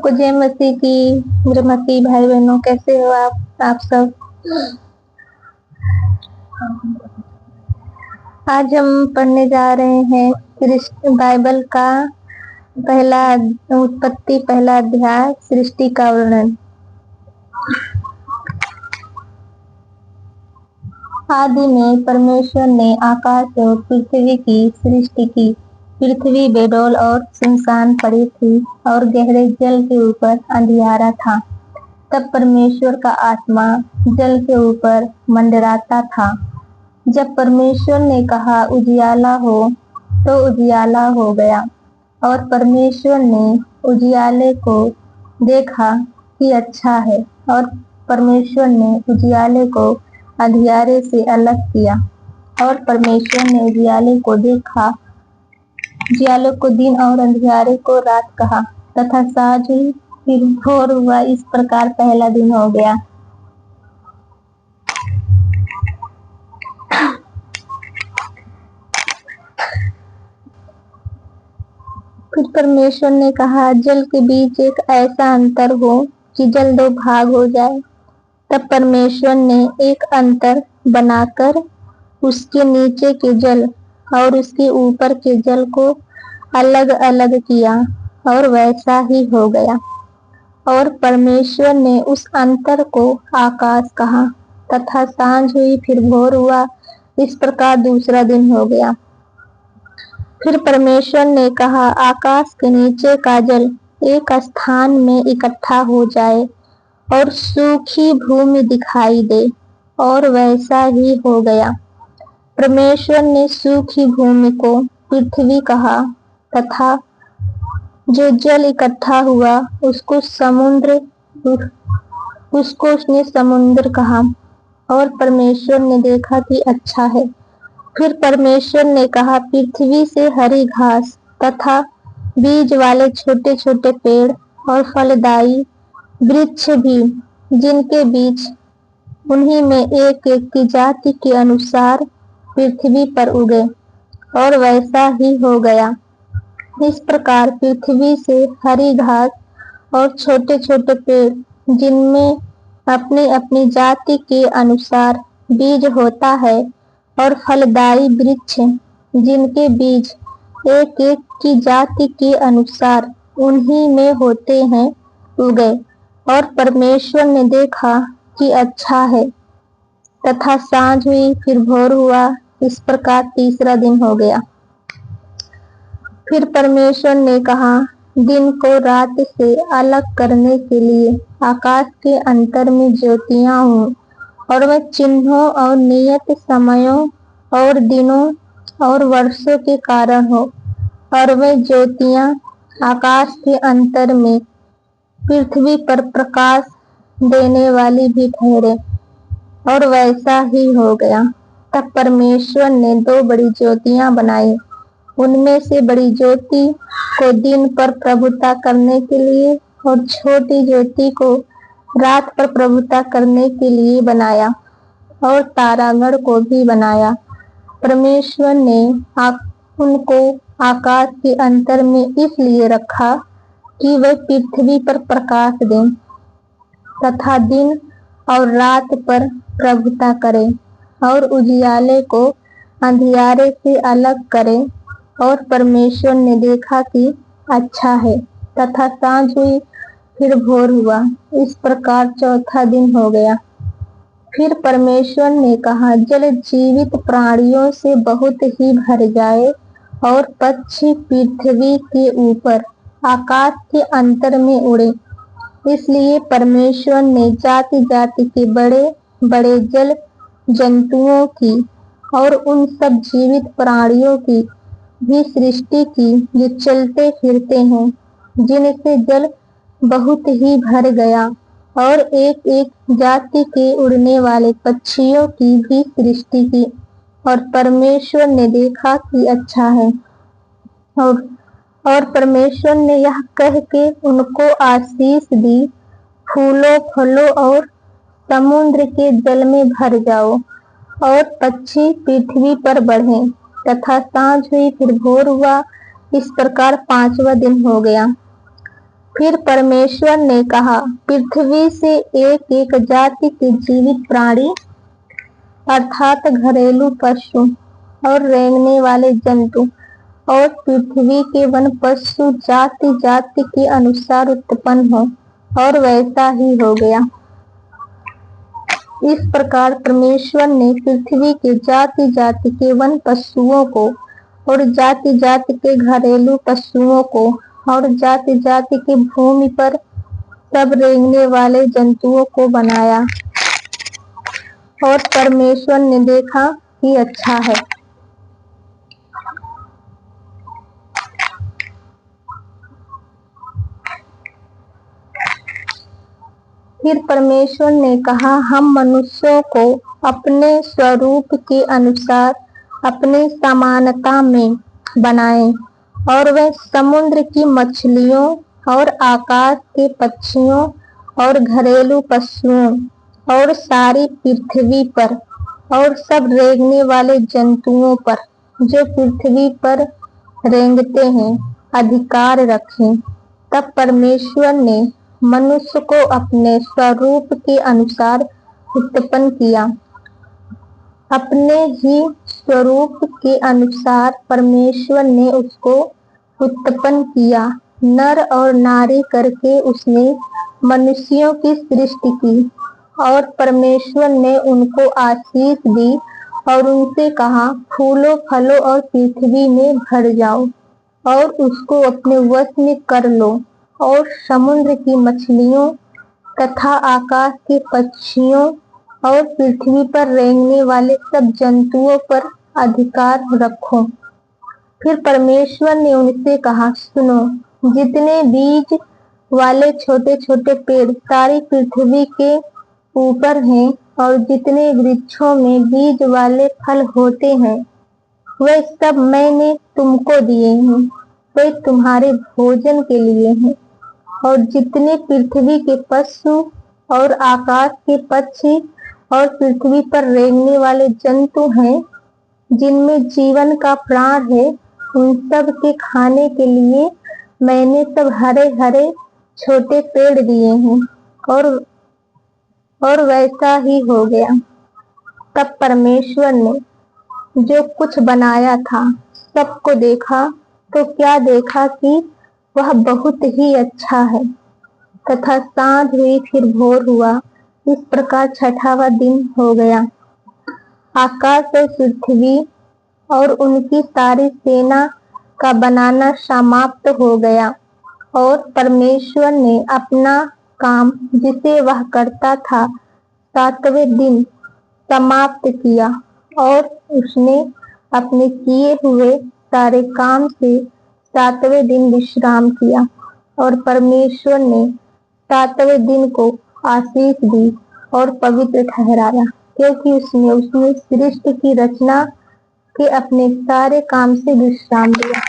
सबको जय मसीह की। मेरे मसीह भाई बहनों, कैसे हो आप सब। आज हम पढ़ने जा रहे हैं बाइबल का पहला अध्याय सृष्टि का वर्णन। आदि में परमेश्वर ने आकाश और पृथ्वी की सृष्टि की। पृथ्वी बेडौल और सुनसान पड़ी थी और गहरे जल के ऊपर अंधियारा था। तब परमेश्वर का आत्मा जल के ऊपर मंडराता था। जब परमेश्वर ने कहा उजियाला हो, तो उजियाला हो गया। और परमेश्वर ने उजियाले को देखा कि अच्छा है, और परमेश्वर ने उजियाले को अंधियारे से अलग किया। और परमेश्वर ने उजियाले को देखा, उजियाले को दिन और अंधियारे को रात कहा, तथा साँझ हुई फिर भोर हुआ। इस प्रकार पहला दिन हो गया। फिर परमेश्वर ने कहा, जल के बीच एक ऐसा अंतर हो कि जल दो भाग हो जाए। तब परमेश्वर ने एक अंतर बनाकर उसके नीचे के जल और उसके ऊपर के जल को अलग अलग किया, और वैसा ही हो गया। और परमेश्वर ने उस अंतर को आकाश कहा, तथा साँझ हुई फिर भोर हुआ। इस प्रकार दूसरा दिन हो गया। फिर परमेश्वर ने कहा, आकाश के नीचे का जल एक स्थान में इकट्ठा हो जाए और सूखी भूमि दिखाई दे, और वैसा ही हो गया। परमेश्वर ने सूखी भूमि को पृथ्वी कहा, तथा जो जल इकट्ठा हुआ उसको उसने समुद्र कहा। और परमेश्वर ने देखा कि अच्छा है। फिर परमेश्वर ने कहा, पृथ्वी से हरी घास तथा बीज वाले छोटे छोटे पेड़ और फलदायी वृक्ष भी, जिनके बीज उन्हीं में एक एक की जाति के अनुसार पृथ्वी पर उगे, और वैसा ही हो गया। इस प्रकार पृथ्वी से हरी घास और छोटे छोटे पेड़, जिनमें अपनी अपनी जाति के अनुसार बीज होता है, और फलदायी वृक्ष, जिनके बीज एक एक की जाति के अनुसार उन्हीं में होते हैं, उगे। और परमेश्वर ने देखा कि अच्छा है। तथा साँझ हुई फिर भोर हुआ। इस प्रकार तीसरा दिन हो गया। फिर परमेश्वर ने कहा, दिन को रात से अलग करने के लिए आकाश के अंतर में ज्योतियां हों, और वह चिन्हों और नियत समयों और दिनों और वर्षों के कारण हो। और वह ज्योतियां आकाश के अंतर में पृथ्वी पर प्रकाश देने वाली भी ठहरे, और वैसा ही हो गया। तब परमेश्वर ने दो बड़ी ज्योतियां बनाई। उनमें से बड़ी ज्योति को दिन पर प्रभुता करने के लिए, और छोटी ज्योति को रात पर प्रभुता करने के लिए बनाया, और तारागण को भी बनाया। परमेश्वर ने उनको आकाश के अंतर में इसलिए रखा कि वे पृथ्वी पर प्रकाश दें, तथा दिन और रात पर प्रभुता करें, और उजियाले को अंधियारे से अलग करें। और परमेश्वर ने देखा कि अच्छा है। तथा साँझ हुई फिर भोर हुआ। इस प्रकार चौथा दिन हो गया। फिर परमेश्वर ने कहा, जल जीवित प्राणियों से बहुत ही भर जाए, और पक्षी पृथ्वी के ऊपर आकाश के अंतर में उड़े। इसलिए परमेश्वर ने जाति जाति के बड़े बड़े जल जंतुओं की और उन सब जीवित प्राणियों की भी सृष्टि की, जो चलते फिरते हैं, जिनसे जल बहुत ही भर गया। और एक एक जाति के उड़ने वाले पक्षियों की भी सृष्टि की। और परमेश्वर ने देखा कि अच्छा है। और परमेश्वर ने यह कह के उनको आशीष दी, फूलों फलों और समुद्र के जल में भर जाओ, और पक्षी पृथ्वी पर बढ़े। तथा साँझ हुई फिर भोर हुआ। इस प्रकार पांचवा दिन हो गया। फिर परमेश्वर ने कहा, पृथ्वी से एक एक जाति के जीवित प्राणी अर्थात घरेलू पशु और रेंगने वाले जंतु और पृथ्वी के वन पशु जाति जाति के अनुसार उत्पन्न हो, और वैसा ही हो गया। इस प्रकार परमेश्वर ने पृथ्वी के जाति जाति के वन पशुओं को और जाति जाति के घरेलू पशुओं को और जाति जाति की भूमि पर सब रेंगने वाले जंतुओं को बनाया, और परमेश्वर ने देखा कि अच्छा है। फिर परमेश्वर ने कहा, हम मनुष्यों को अपने स्वरूप के अनुसार अपने समानता में बनाएं, और वे समुद्र की मछलियों और आकाश के पक्षियों और घरेलू पशुओं और सारी पृथ्वी पर और सब रेंगने वाले जंतुओं पर जो पृथ्वी पर रेंगते हैं अधिकार रखें। तब परमेश्वर ने मनुष्य को अपने स्वरूप के अनुसार उत्पन्न किया। अपने ही स्वरूप के अनुसार परमेश्वर ने उसको उत्पन्न किया, नर और नारी करके उसने मनुष्यों की सृष्टि की। और परमेश्वर ने उनको आशीष दी और उनसे कहा, फूलो फलो और पृथ्वी में भर जाओ और उसको अपने वश में कर लो, और समुद्र की मछलियों तथा आकाश के पक्षियों और पृथ्वी पर रेंगने वाले सब जंतुओं पर अधिकार रखो। फिर परमेश्वर ने उनसे कहा, सुनो, जितने बीज वाले छोटे छोटे पेड़ सारी पृथ्वी के ऊपर हैं और जितने वृक्षों में बीज वाले फल होते हैं वे सब मैंने तुमको दिए हैं, वे तुम्हारे भोजन के लिए हैं। और जितने पृथ्वी के पशु और आकाश के पक्षी और पृथ्वी पर रेंगने वाले जंतु हैं जिनमें जीवन का प्राण है, उन सब के खाने के लिए मैंने सब हरे हरे छोटे पेड़ दिए हैं। और वैसा ही हो गया। तब परमेश्वर ने जो कुछ बनाया था सबको देखा, तो क्या देखा कि वह बहुत ही अच्छा है। तथा सांझ हुई, फिर भोर हुआ, इस प्रकार छठावां दिन हो गया। आकाश और पृथ्वी और उनकी सारी सेना का बनाना समाप्त हो गया, और परमेश्वर ने अपना काम जिसे वह करता था 7वें दिन समाप्त किया, और उसने अपने किए हुए सारे काम से 7वें दिन विश्राम किया। और परमेश्वर ने 7वें दिन को आशीष दी और पवित्र ठहराया, क्योंकि उसने सृष्टि की रचना के अपने सारे काम से विश्राम लिया।